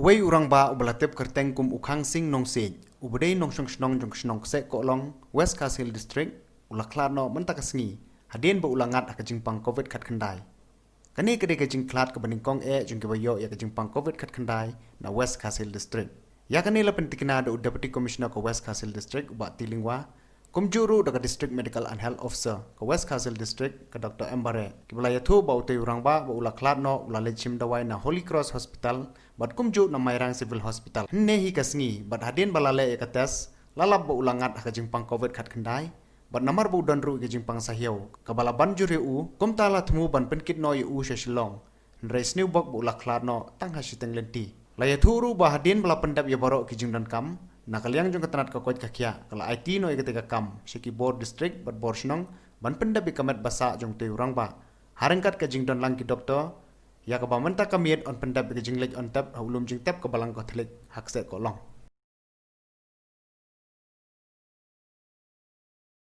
Away Rangbah ubalatep kerteng kum ukhang sing nong sej. Ubadai nong snong jong snong Ksehkohlong West Khlad District ula Khlad no mentakasngi. Hadien ba ulangat ka jingpang COVID khat khandai. Kani kede ka jing Khlad ka baningkong jong ke bayo ya ka jingpang COVID khat khandai na West Khlad District. Ya kani la pentikna da Deputy Commissioner ka West Khlad District uba tilingwa. Kumjuru da District Medical and Health Officer ka West Khlad District ka Dr. Mbare. Kibala yathu ba utay Rangbah ba ula Khlad no ula lechim dawai na Holy Cross Hospital bat kumju na Mayrang Civil Hospital. Nehi kasngi bat hadin balale ya tes lalap ba ulangat ka jingpang COVID khat khandai bat namar bu donru ke jingpang sahiau kabala banjure u kumtala thmu ban penkit no u Ksehkohlong ndre sngewbha bu ula Khlad no tang hasiteng lenti layaturu ba hadin bala pendap ya baro ke jingdan kam nakaliang jong katanat ka koit kakia kala IT no ikatega kam seki board district bat borsnong ban pendap ikamet basa jong te Rangbah harengkat ka jingdan lang ki doktor ya ka ba menta kamiet on pendap ke jinglek on tap ulum jing tap ka balang ka thlik hak Ksehkohlong.